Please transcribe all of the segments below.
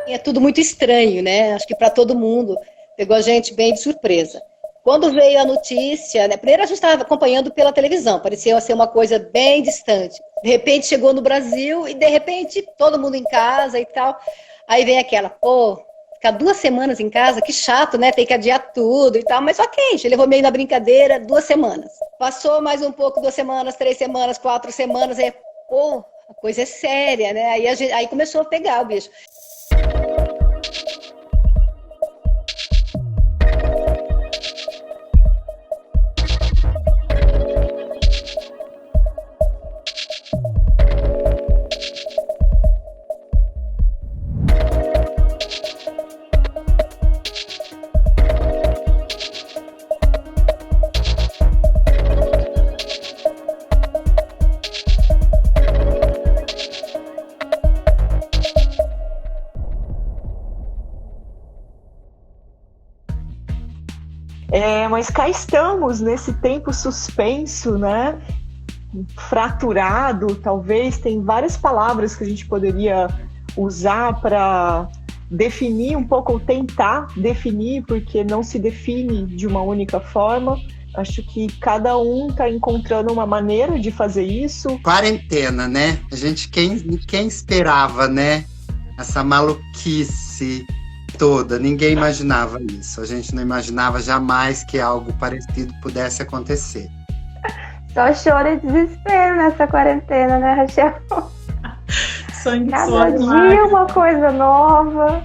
É tudo muito estranho, né? Acho que para todo mundo pegou a gente bem de surpresa. Quando veio a notícia, né? Primeiro a gente estava acompanhando pela televisão, parecia ser uma coisa bem distante. De repente chegou no Brasil e de repente todo mundo em casa e tal. Aí vem aquela, pô, ficar 2 semanas em casa, que chato, né? Tem que adiar tudo e tal. Mas ok, a gente levou meio na brincadeira 2 semanas. Passou mais um pouco, 2 semanas, 3 semanas, 4 semanas, aí, pô, a coisa é séria, né? Aí começou a pegar o bicho. Mas cá estamos nesse tempo suspenso, né? Fraturado, talvez. Tem várias palavras que a gente poderia usar para definir um pouco, ou tentar definir, porque não se define de uma única forma. Acho que cada um está encontrando uma maneira de fazer isso. Quarentena, né? Quem esperava, né? Essa maluquice toda. Ninguém imaginava isso. A gente não imaginava jamais que algo parecido pudesse acontecer. Só choro e desespero nessa quarentena, né, Rachel? Cada dia uma coisa nova.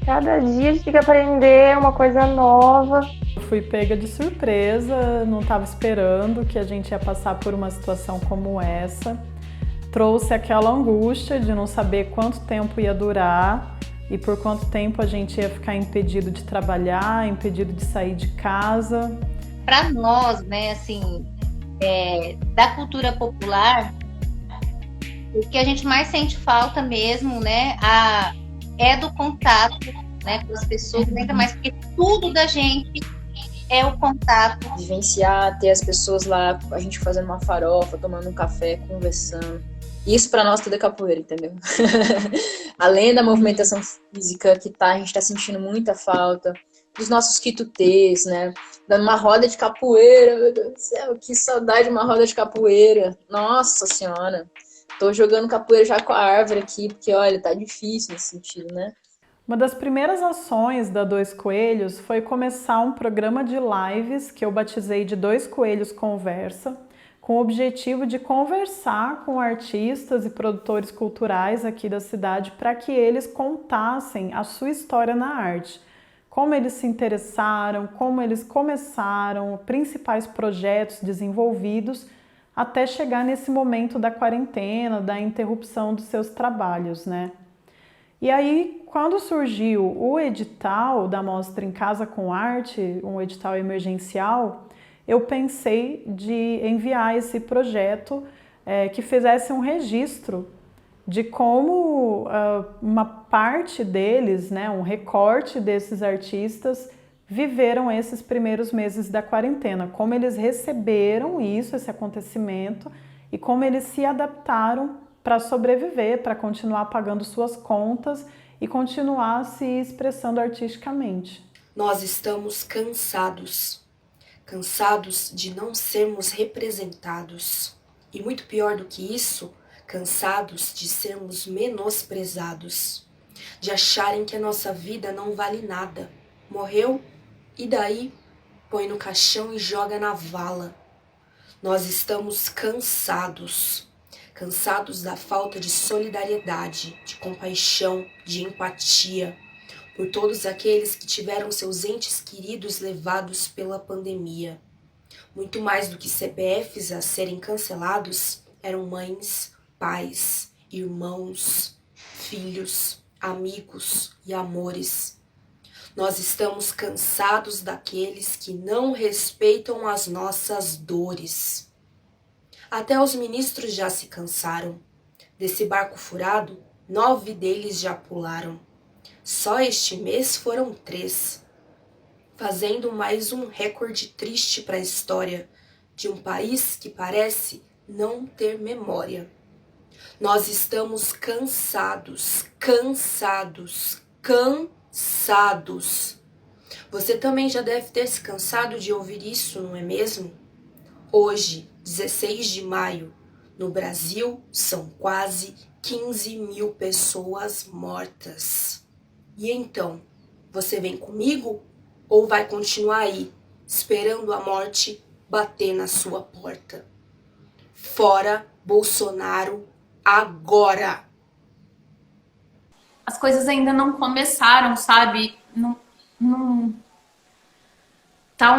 Cada dia a gente tem que aprender uma coisa nova. Eu fui pega de surpresa, não estava esperando que a gente ia passar por uma situação como essa. Trouxe aquela angústia de não saber quanto tempo ia durar e por quanto tempo a gente ia ficar impedido de trabalhar, impedido de sair de casa. Para nós, né, assim, da cultura popular, o que a gente mais sente falta mesmo, né, é do contato, né, com as pessoas, ainda mais porque tudo da gente é o contato. Vivenciar, ter as pessoas lá, a gente fazendo uma farofa, tomando um café, conversando. Isso para nós tudo é capoeira, entendeu? Além da movimentação física que a gente tá sentindo muita falta, dos nossos quitutês, né? Dando uma roda de capoeira, meu Deus do céu, que saudade de uma roda de capoeira. Nossa Senhora, tô jogando capoeira já com a árvore aqui, porque olha, tá difícil nesse sentido, né? Uma das primeiras ações da Dois Coelhos foi começar um programa de lives que eu batizei de Dois Coelhos Conversa, com o objetivo de conversar com artistas e produtores culturais aqui da cidade para que eles contassem a sua história na arte. Como eles se interessaram, como eles começaram, principais projetos desenvolvidos, até chegar nesse momento da quarentena, da interrupção dos seus trabalhos, né? E aí, quando surgiu o edital da Mostra em Casa com Arte, um edital emergencial, eu pensei de enviar esse projeto que fizesse um registro de como uma parte deles, né, um recorte desses artistas, viveram esses primeiros meses da quarentena, como eles receberam isso, esse acontecimento, e como eles se adaptaram para sobreviver, para continuar pagando suas contas e continuar se expressando artisticamente. Nós estamos cansados de não sermos representados. E muito pior do que isso, cansados de sermos menosprezados, de acharem que a nossa vida não vale nada. Morreu? E daí? Põe no caixão e joga na vala. Nós estamos cansados da falta de solidariedade, de compaixão, de empatia, por todos aqueles que tiveram seus entes queridos levados pela pandemia. Muito mais do que CPFs a serem cancelados, eram mães, pais, irmãos, filhos, amigos e amores. Nós estamos cansados daqueles que não respeitam as nossas dores. Até os ministros já se cansaram. Desse barco furado, 9 deles já pularam. Só este mês foram 3, fazendo mais um recorde triste para a história de um país que parece não ter memória. Nós estamos cansados, cansados, cansados. Você também já deve ter se cansado de ouvir isso, não é mesmo? Hoje, 16 de maio, no Brasil, são quase 15 mil pessoas mortas. E então, você vem comigo ou vai continuar aí, esperando a morte bater na sua porta? Fora Bolsonaro agora! As coisas ainda não começaram, sabe? Tá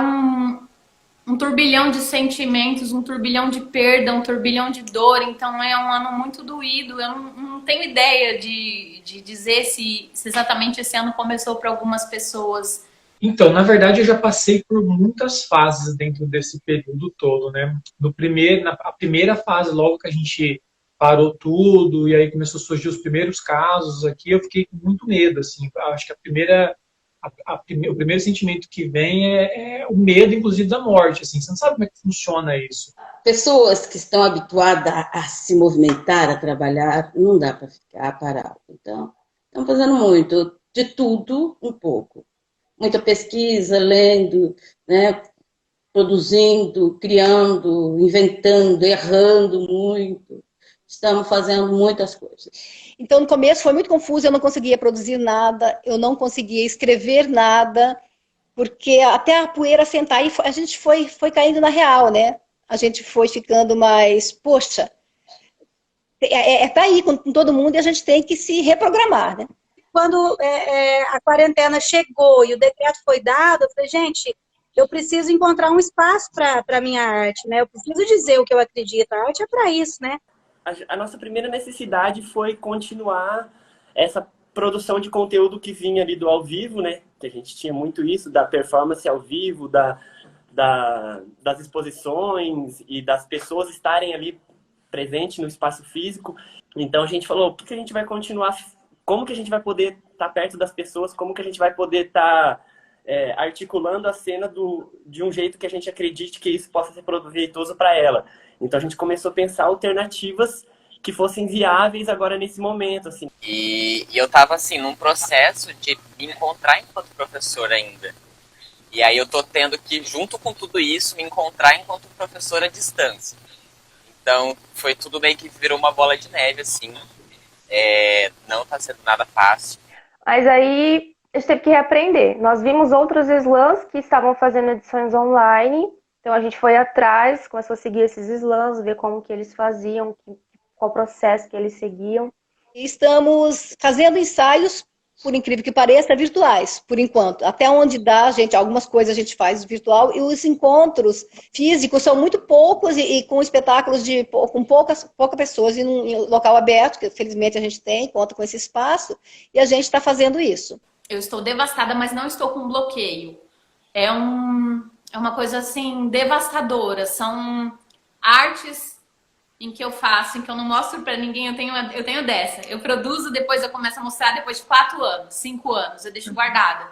um turbilhão de sentimentos, um turbilhão de perda, um turbilhão de dor. Então é um ano muito doído. Eu não tenho ideia de dizer se exatamente esse ano começou para algumas pessoas. Então, na verdade, eu já passei por muitas fases dentro desse período todo, né? A primeira fase, logo que a gente parou tudo e aí começou a surgir os primeiros casos aqui, eu fiquei com muito medo, assim. Acho que o primeiro sentimento que vem é o medo, inclusive, da morte, assim. Você não sabe como é que funciona isso. Pessoas que estão habituadas a se movimentar, a trabalhar, não dá para ficar parado. Então, estão fazendo muito, de tudo, um pouco. Muita pesquisa, lendo, né, produzindo, criando, inventando, errando muito. Estamos fazendo muitas coisas. Então, no começo foi muito confuso, eu não conseguia produzir nada, eu não conseguia escrever nada, porque até a poeira sentar, e a gente foi caindo na real, né? A gente foi ficando mais, poxa, tá aí com todo mundo e a gente tem que se reprogramar, né? Quando a quarentena chegou e o decreto foi dado, eu falei, gente, eu preciso encontrar um espaço para a minha arte, né? Eu preciso dizer o que eu acredito, a arte é para isso, né? A nossa primeira necessidade foi continuar essa produção de conteúdo que vinha ali do ao vivo, né? Que a gente tinha muito isso, da performance ao vivo, das exposições e das pessoas estarem ali presentes no espaço físico. Então a gente falou, o que a gente vai continuar, como que a gente vai poder estar perto das pessoas, como que a gente vai poder estar articulando a cena de um jeito que a gente acredite que isso possa ser proveitoso para ela. Então a gente começou a pensar alternativas que fossem viáveis agora nesse momento, assim. E eu tava, assim, num processo de me encontrar enquanto professor ainda. E aí eu tô tendo que, junto com tudo isso, me encontrar enquanto professor à distância. Então foi tudo meio que virou uma bola de neve, assim. Não tá sendo nada fácil. Mas aí a gente teve que reaprender. Nós vimos outros slams que estavam fazendo edições online. Então a gente foi atrás, começou a seguir esses slams, ver como que eles faziam, qual processo que eles seguiam. Estamos fazendo ensaios, por incrível que pareça, virtuais, por enquanto. Até onde dá, algumas coisas a gente faz virtual, e os encontros físicos são muito poucos e com espetáculos com poucas pessoas em um local aberto, que felizmente a gente tem, conta com esse espaço, e a gente está fazendo isso. Eu estou devastada, mas não estou com bloqueio. É uma coisa assim devastadora. São artes em que eu faço, em que eu não mostro para ninguém. Eu tenho dessa. Eu produzo, depois eu começo a mostrar depois de 4 anos, 5 anos. Eu deixo guardada.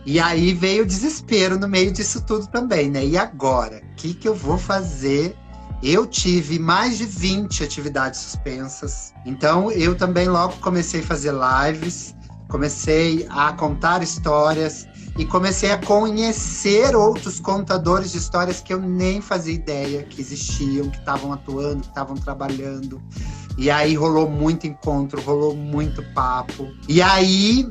E aí veio o desespero no meio disso tudo também, né? E agora? O que eu vou fazer? Eu tive mais de 20 atividades suspensas. Então eu também logo comecei a fazer lives, comecei a contar histórias e comecei a conhecer outros contadores de histórias que eu nem fazia ideia que existiam, que estavam atuando, que estavam trabalhando. E aí rolou muito encontro, rolou muito papo. E aí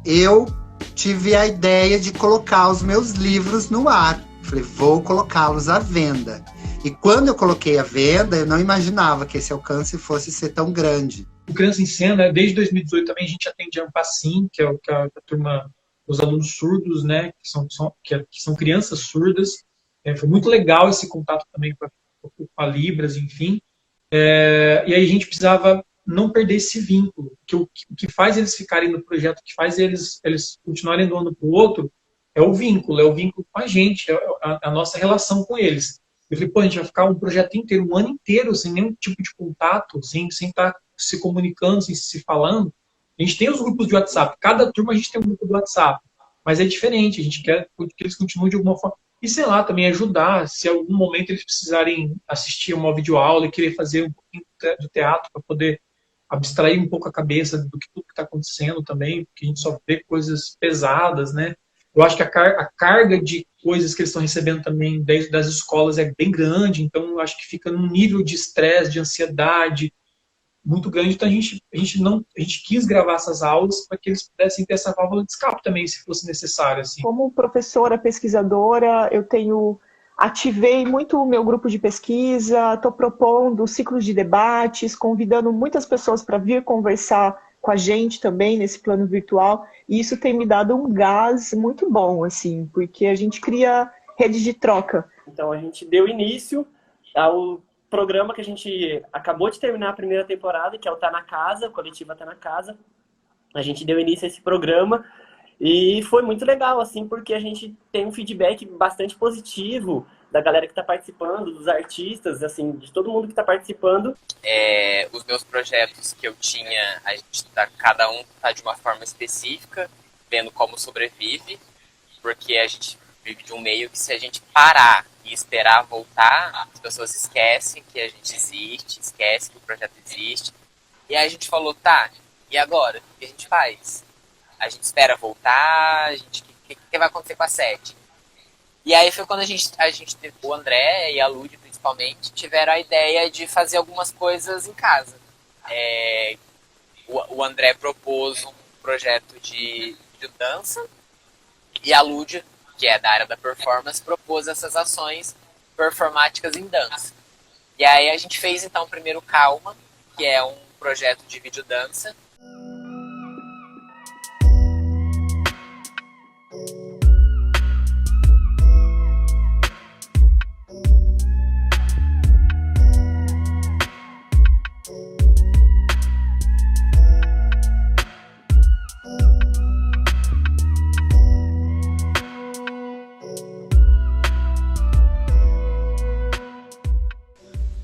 eu tive a ideia de colocar os meus livros no ar. Falei, vou colocá-los à venda. E quando eu coloquei à venda, eu não imaginava que esse alcance fosse ser tão grande. O Criança em Cena, desde 2018 também a gente atende a Ampassim, que é a turma dos alunos surdos, né, que são crianças surdas. Foi muito legal esse contato também com a Libras, enfim. E aí a gente precisava não perder esse vínculo, que o que faz eles ficarem no projeto, o que faz eles continuarem do ano para o outro, é o vínculo com a gente, a nossa relação com eles. Eu falei, a gente vai ficar um projeto inteiro, um ano inteiro, sem nenhum tipo de contato, sem estar se comunicando, sem se falando. A gente tem os grupos de WhatsApp, cada turma a gente tem um grupo do WhatsApp, mas é diferente, a gente quer que eles continuem de alguma forma. E, sei lá, também ajudar, se em algum momento eles precisarem assistir uma videoaula e querer fazer um pouquinho de teatro para poder abstrair um pouco a cabeça do que tudo que está acontecendo também, porque a gente só vê coisas pesadas, né? Eu acho que a carga de coisas que eles estão recebendo também dentro das escolas é bem grande, então eu acho que fica num nível de estresse, de ansiedade muito grande. Então a gente quis gravar essas aulas para que eles pudessem ter essa válvula de escape também, se fosse necessário. Assim. Como professora, pesquisadora, ativei muito o meu grupo de pesquisa, estou propondo ciclos de debates, convidando muitas pessoas para vir conversar com a gente também nesse plano virtual, e isso tem me dado um gás muito bom, assim, porque a gente cria rede de troca. Então a gente deu início ao programa que a gente acabou de terminar a primeira temporada, que é o Tá na Casa, o Coletiva Tá na Casa. A gente deu início a esse programa e foi muito legal, assim, porque a gente tem um feedback bastante positivo da galera que está participando, dos artistas, assim, de todo mundo que está participando. Os meus projetos que eu tinha, cada um tá de uma forma específica, vendo como sobrevive, porque a gente vive de um meio que, se a gente parar e esperar voltar, as pessoas esquecem que a gente existe, esquecem que o projeto existe. E aí a gente falou, tá, e agora? O que a gente faz? A gente espera voltar? O que vai acontecer com a sede? E aí foi quando a gente o André e a Lud, principalmente, tiveram a ideia de fazer algumas coisas em casa. O André propôs um projeto de dança, e a Lud, que é da área da performance, propôs essas ações performáticas em dança. E aí a gente fez, então, primeiro Calma, que é um projeto de videodança.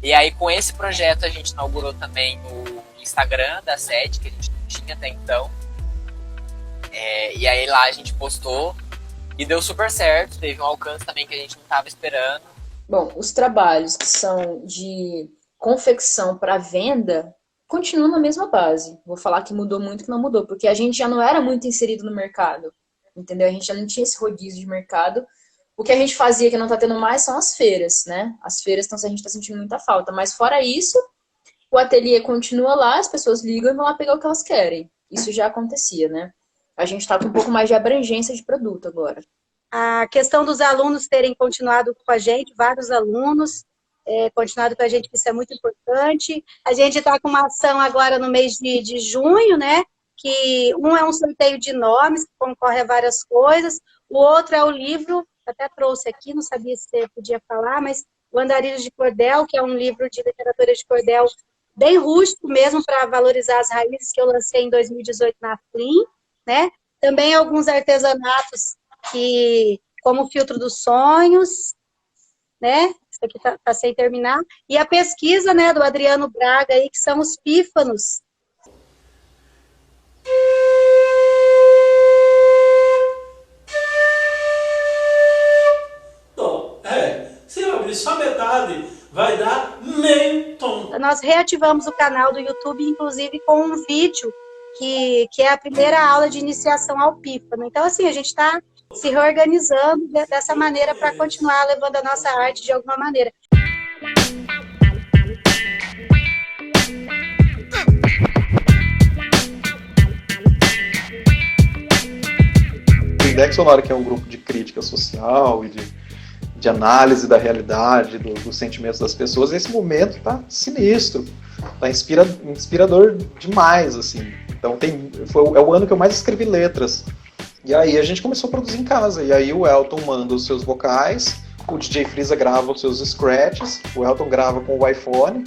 E aí, com esse projeto, a gente inaugurou também o Instagram da sede, que a gente não tinha até então. E aí lá a gente postou e deu super certo, teve um alcance também que a gente não estava esperando. Bom, os trabalhos que são de confecção para venda continuam na mesma base. Vou falar que mudou muito, que não mudou, porque a gente já não era muito inserido no mercado, entendeu? A gente já não tinha esse rodízio de mercado. O que a gente fazia, que não tá tendo mais, são as feiras, né? As feiras, então, a gente tá sentindo muita falta. Mas fora isso, o ateliê continua lá, as pessoas ligam e vão lá pegar o que elas querem. Isso já acontecia, né? A gente tá com um pouco mais de abrangência de produto agora. A questão dos alunos terem continuado com a gente, vários alunos, continuado com a gente, que isso é muito importante. A gente está com uma ação agora no mês de junho, né? Que um é um sorteio de nomes, que concorre a várias coisas. O outro é o livro, até trouxe aqui, não sabia se você podia falar, mas o Andarilhos de Cordel, que é um livro de literatura de cordel bem rústico mesmo, para valorizar as raízes, que eu lancei em 2018 na Flim, né? Também alguns artesanatos, como o Filtro dos Sonhos, né? Isso aqui tá sem terminar. E a pesquisa, né, do Adriano Braga, aí, que são os pífanos. Se eu abrir só metade, vai dar meio tom. Nós reativamos o canal do YouTube, inclusive com um vídeo que é a primeira aula de iniciação ao pífano. Então, assim, a gente está se reorganizando dessa maneira para continuar levando a nossa arte de alguma maneira. O Index Sonora, que é um grupo de crítica social e de análise da realidade, dos sentimentos das pessoas, esse momento tá sinistro, tá inspirador demais, assim. Então é o ano que eu mais escrevi letras. E aí a gente começou a produzir em casa, e aí o Elton manda os seus vocais, o DJ Freeza grava os seus scratches, o Elton grava com o iPhone,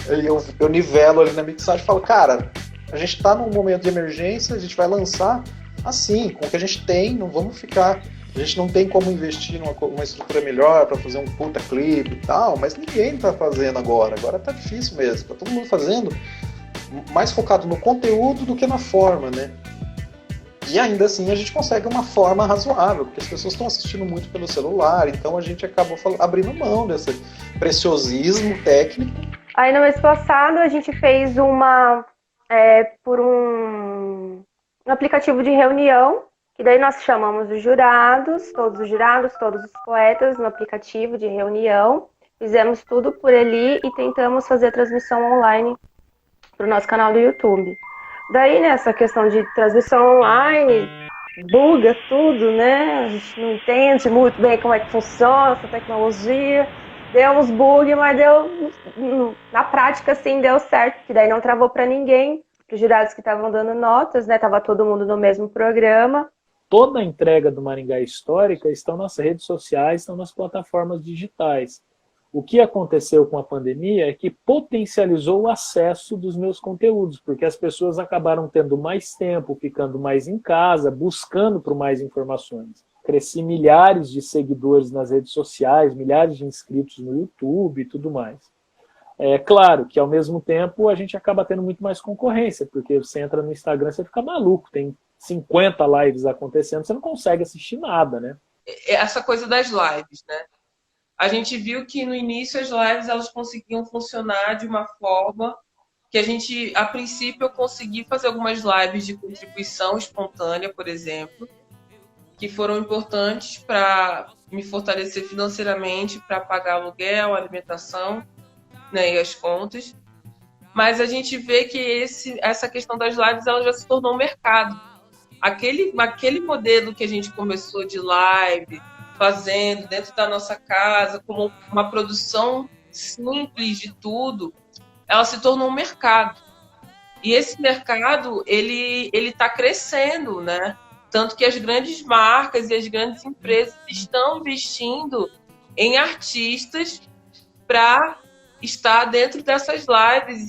e eu nivelo ali na mixagem e falo, cara, a gente tá num momento de emergência, a gente vai lançar assim, com o que a gente tem, não vamos ficar... A gente não tem como investir numa estrutura melhor para fazer um puta clipe e tal, mas ninguém tá fazendo agora. Agora tá difícil mesmo. Tá todo mundo fazendo mais focado no conteúdo do que na forma, né? E ainda assim a gente consegue uma forma razoável, porque as pessoas estão assistindo muito pelo celular, então a gente acabou abrindo mão desse preciosismo técnico. Aí no mês passado a gente fez por um aplicativo de reunião, que daí nós chamamos os jurados, todos os poetas no aplicativo de reunião, fizemos tudo por ali e tentamos fazer a transmissão online para o nosso canal do YouTube. Daí nessa questão de transmissão online, buga tudo, né? A gente não entende muito bem como é que funciona essa tecnologia. Deu uns bugs, mas na prática, sim, deu certo, que daí não travou para ninguém. Os jurados que estavam dando notas, né? Tava todo mundo no mesmo programa. Toda a entrega do Maringá Histórica estão nas redes sociais, estão nas plataformas digitais. O que aconteceu com a pandemia é que potencializou o acesso dos meus conteúdos, porque as pessoas acabaram tendo mais tempo, ficando mais em casa, buscando por mais informações. Cresci milhares de seguidores nas redes sociais, milhares de inscritos no YouTube e tudo mais. É claro que, ao mesmo tempo, a gente acaba tendo muito mais concorrência, porque você entra no Instagram, você fica maluco, tem 50 lives acontecendo, você não consegue assistir nada, né? Essa coisa das lives, né? A gente viu que no início as lives elas conseguiam funcionar de uma forma que a gente, a princípio, eu consegui fazer algumas lives de contribuição espontânea, por exemplo, que foram importantes para me fortalecer financeiramente, para pagar aluguel, alimentação, né, e as contas. Mas a gente vê que essa questão das lives ela já se tornou um mercado. Aquele modelo que a gente começou de live, fazendo dentro da nossa casa, como uma produção simples de tudo, ela se tornou um mercado. E esse mercado, ele está crescendo, né? Tanto que as grandes marcas e as grandes empresas estão investindo em artistas para estar dentro dessas lives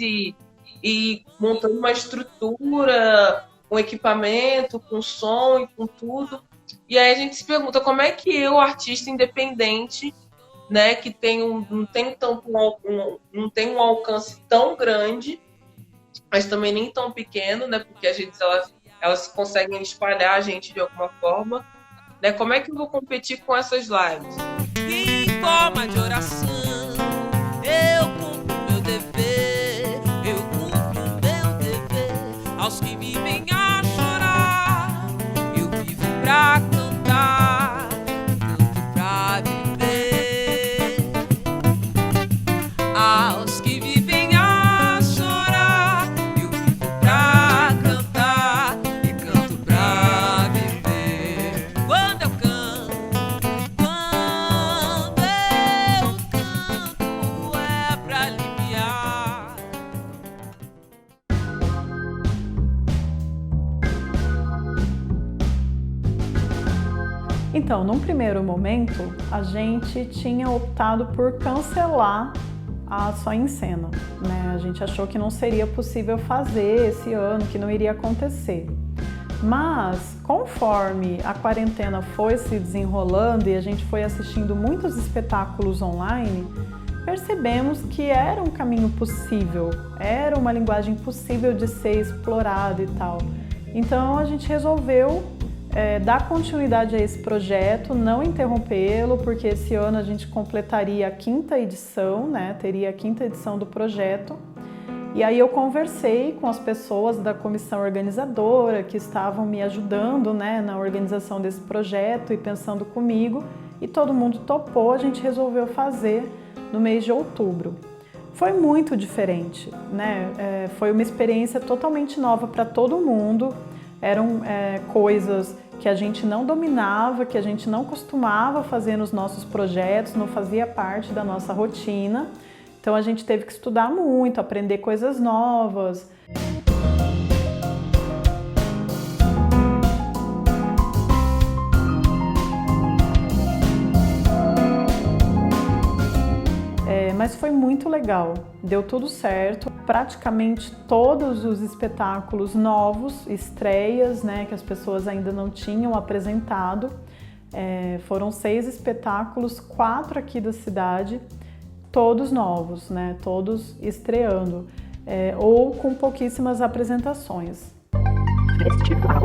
e montando uma estrutura, com equipamento, com som e com tudo. E aí a gente se pergunta como é que eu, artista independente, né, que não tem um alcance tão grande, mas também nem tão pequeno, né, porque as redes elas conseguem espalhar a gente de alguma forma, né? Como é que eu vou competir com essas lives? Em forma de oração, eu cumpro meu dever, aos que vivem a chorar, eu vivo pra cantar, canto pra viver. Aos que vivem a chorar, eu vivo pra cantar e canto pra viver. Quando eu canto é pra aliviar. Então, num primeiro momento, a gente tinha optado por cancelar a Só em Cena, né? A gente achou que não seria possível fazer esse ano, que não iria acontecer. Mas, conforme a quarentena foi se desenrolando e a gente foi assistindo muitos espetáculos online, percebemos que era um caminho possível, era uma linguagem possível de ser explorada e tal. Então, a gente resolveu dar continuidade a esse projeto, não interrompê-lo, porque esse ano a gente completaria a 5ª edição, né? Teria a 5ª edição do projeto. E aí eu conversei com as pessoas da comissão organizadora que estavam me ajudando, né, na organização desse projeto e pensando comigo, e todo mundo topou, a gente resolveu fazer no mês de outubro. Foi muito diferente, né? Foi uma experiência totalmente nova para todo mundo. Eram coisas que a gente não dominava, que a gente não costumava fazer nos nossos projetos, não fazia parte da nossa rotina. Então a gente teve que estudar muito, aprender coisas novas. Mas foi muito legal, deu tudo certo. Praticamente todos os espetáculos novos, estreias, né, que as pessoas ainda não tinham apresentado. Foram 6 espetáculos, 4 aqui da cidade, todos novos, né, todos estreando, ou com pouquíssimas apresentações. Festival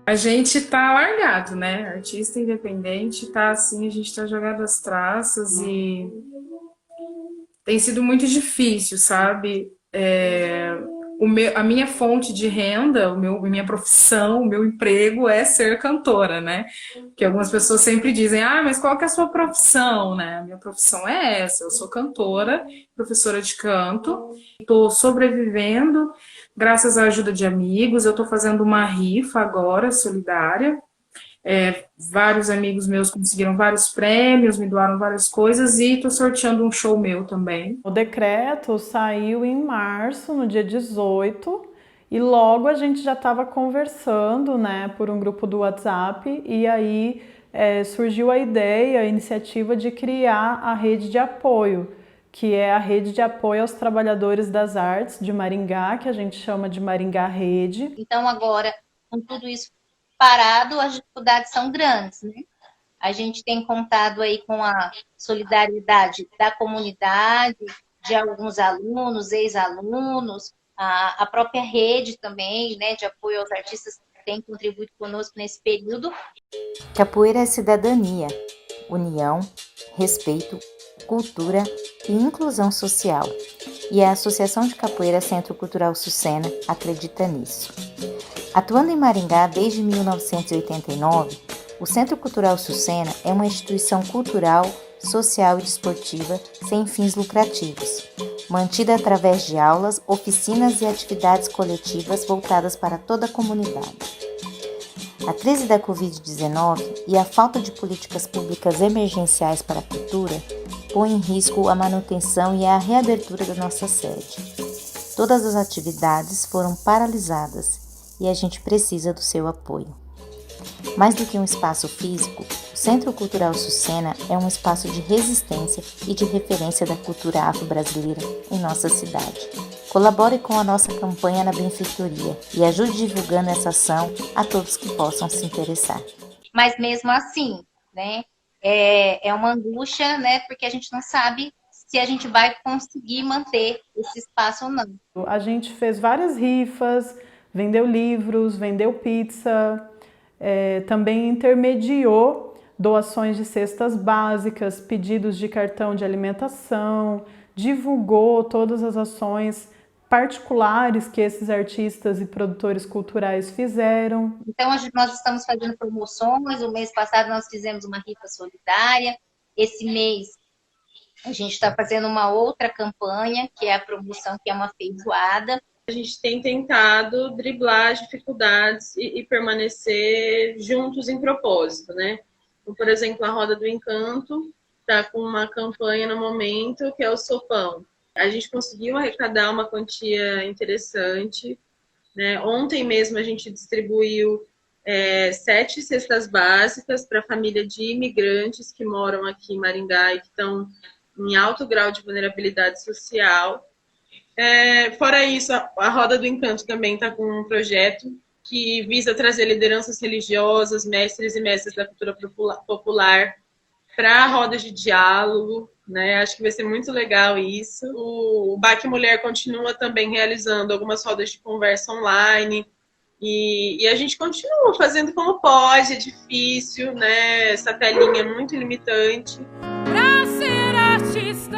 A gente tá largado, né? Artista independente tá assim, a gente tá jogado às traças e tem sido muito difícil, sabe? A minha fonte de renda, minha profissão, o meu emprego é ser cantora, né? Que algumas pessoas sempre dizem, mas qual que é a sua profissão, né? A minha profissão é essa, eu sou cantora, professora de canto, estou sobrevivendo graças à ajuda de amigos, eu estou fazendo uma rifa agora, solidária. Vários amigos meus conseguiram vários prêmios, me doaram várias coisas e estou sorteando um show meu também. O decreto saiu em março, no dia 18, e logo a gente já estava conversando, né, por um grupo do WhatsApp, e aí surgiu a ideia, a iniciativa de criar a rede de apoio, que é a rede de apoio aos trabalhadores das artes de Maringá, que a gente chama de Maringá Rede. Então agora, com tudo isso parado, as dificuldades são grandes, né? A gente tem contado aí com a solidariedade da comunidade, de alguns alunos, ex-alunos, a própria rede também, né, de apoio aos artistas que tem contribuído conosco nesse período. Capoeira é cidadania, união, respeito, cultura e inclusão social. E a Associação de Capoeira Centro Cultural Sucena acredita nisso. Atuando em Maringá desde 1989, o Centro Cultural Sucena é uma instituição cultural, social e desportiva sem fins lucrativos, mantida através de aulas, oficinas e atividades coletivas voltadas para toda a comunidade. A crise da Covid-19 e a falta de políticas públicas emergenciais para a cultura põe em risco a manutenção e a reabertura da nossa sede. Todas as atividades foram paralisadas e a gente precisa do seu apoio. Mais do que um espaço físico, o Centro Cultural Sucena é um espaço de resistência e de referência da cultura afro-brasileira em nossa cidade. Colabore com a nossa campanha na benfeitoria e ajude divulgando essa ação a todos que possam se interessar. Mas mesmo assim, né, é uma angústia, né, porque a gente não sabe se a gente vai conseguir manter esse espaço ou não. A gente fez várias rifas, vendeu livros, vendeu pizza, também intermediou doações de cestas básicas, pedidos de cartão de alimentação, divulgou todas as ações particulares que esses artistas e produtores culturais fizeram. Então, nós estamos fazendo promoções. O mês passado nós fizemos uma rifa solidária. Esse mês a gente está fazendo uma outra campanha, que é a promoção, que é uma feijoada. A gente tem tentado driblar as dificuldades e permanecer juntos em propósito, né? Então, por exemplo, a Roda do Encanto está com uma campanha no momento, que é o Sopão. A gente conseguiu arrecadar uma quantia interessante, né? Ontem mesmo a gente distribuiu 7 cestas básicas para a família de imigrantes que moram aqui em Maringá e que estão em alto grau de vulnerabilidade social. Fora isso, a Roda do Encanto também está com um projeto que visa trazer lideranças religiosas, mestres e mestras da cultura popular para rodas de diálogo, né? Acho que vai ser muito legal isso. O BAC Mulher continua também realizando algumas rodas de conversa online e a gente continua fazendo como pode, é difícil, né? Essa telinha é muito limitante. Pra ser artista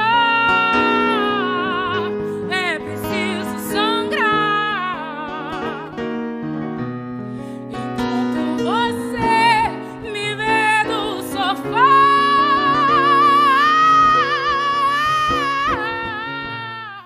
é preciso sangrar. Enquanto você me vê do sofá.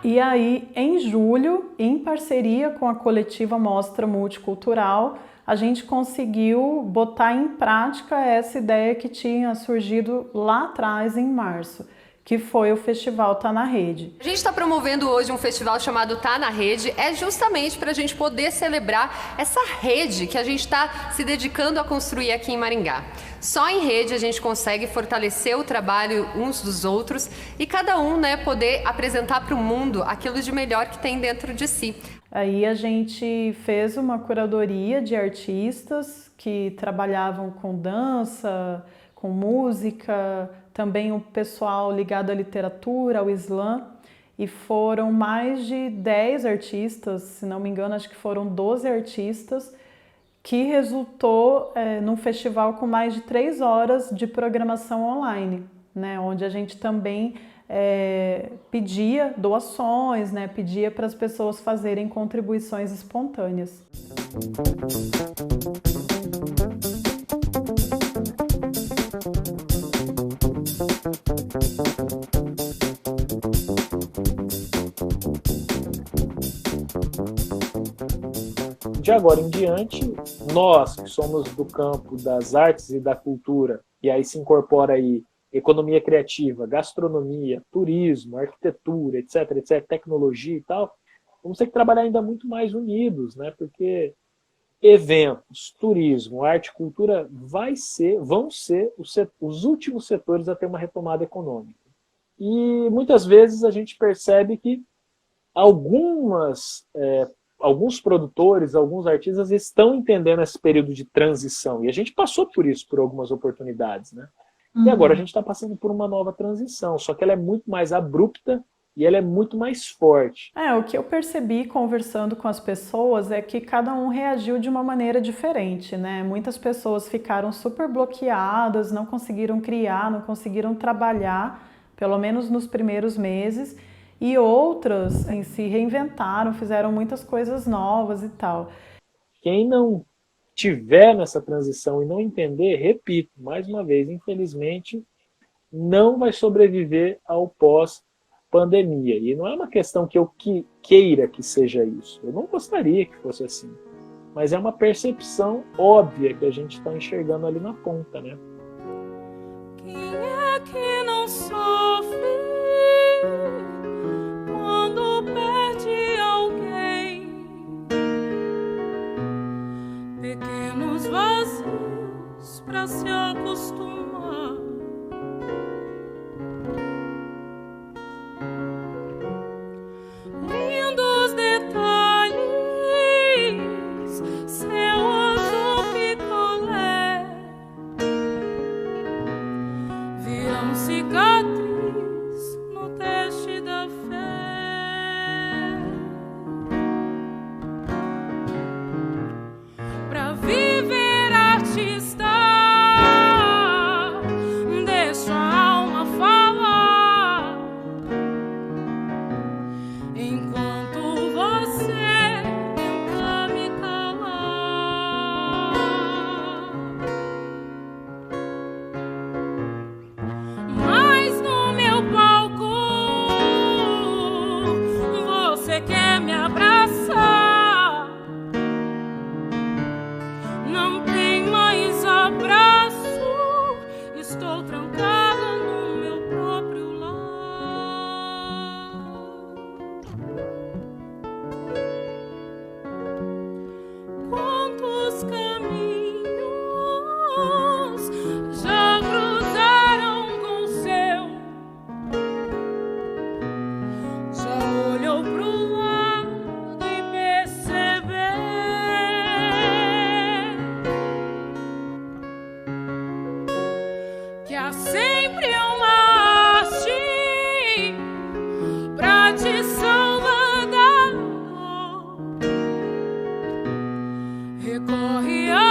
E aí, em julho, em parceria com a coletiva Mostra Multicultural, a gente conseguiu botar em prática essa ideia que tinha surgido lá atrás, em março, que foi o Festival Tá na Rede. A gente está promovendo hoje um festival chamado Tá na Rede, justamente para a gente poder celebrar essa rede que a gente está se dedicando a construir aqui em Maringá. Só em rede a gente consegue fortalecer o trabalho uns dos outros e cada um, né, poder apresentar para o mundo aquilo de melhor que tem dentro de si. Aí a gente fez uma curadoria de artistas que trabalhavam com dança, com música, também o pessoal ligado à literatura, ao Islã, e foram mais de 10 artistas, se não me engano, acho que foram 12 artistas, que resultou num festival com mais de 3 horas de programação online, né, onde a gente também pedia doações, né, pedia para as pessoas fazerem contribuições espontâneas. De agora em diante, nós que somos do campo das artes e da cultura, e aí se incorpora aí economia criativa, gastronomia, turismo, arquitetura, etc, tecnologia e tal, vamos ter que trabalhar ainda muito mais unidos, né? Porque eventos, turismo, arte e cultura vão ser os últimos setores a ter uma retomada econômica. E muitas vezes a gente percebe que alguns produtores, alguns artistas estão entendendo esse período de transição. E a gente passou por isso por algumas oportunidades, né? E agora a gente está passando por uma nova transição, só que ela é muito mais abrupta e ela é muito mais forte. O que eu percebi conversando com as pessoas é que cada um reagiu de uma maneira diferente, né? Muitas pessoas ficaram super bloqueadas, não conseguiram criar, não conseguiram trabalhar, pelo menos nos primeiros meses, e outras se reinventaram, fizeram muitas coisas novas e tal. Quem não tiver nessa transição e não entender, repito, mais uma vez, infelizmente, não vai sobreviver ao pós-pandemia. E não é uma questão que eu queira que seja isso. Eu não gostaria que fosse assim. Mas é uma percepção óbvia que a gente está enxergando ali na ponta, né? Quem é que não sofre quando perde alguém? Pequenos vazios pra se acostumar. Lindos detalhes, seu azul picolé viram cicatriz no teste da fé. Pra viver artista, deixa a alma falar. Enquanto você tenta me calar. Mas no meu palco você quer me abraçar. Não tem mais abraço, estou trancada no meu próprio lar. Quantos caminhos já cruzaram com o seu? Já olhou pro lado e percebeu que há sempre uma arte pra te salvar da dor. Recorre a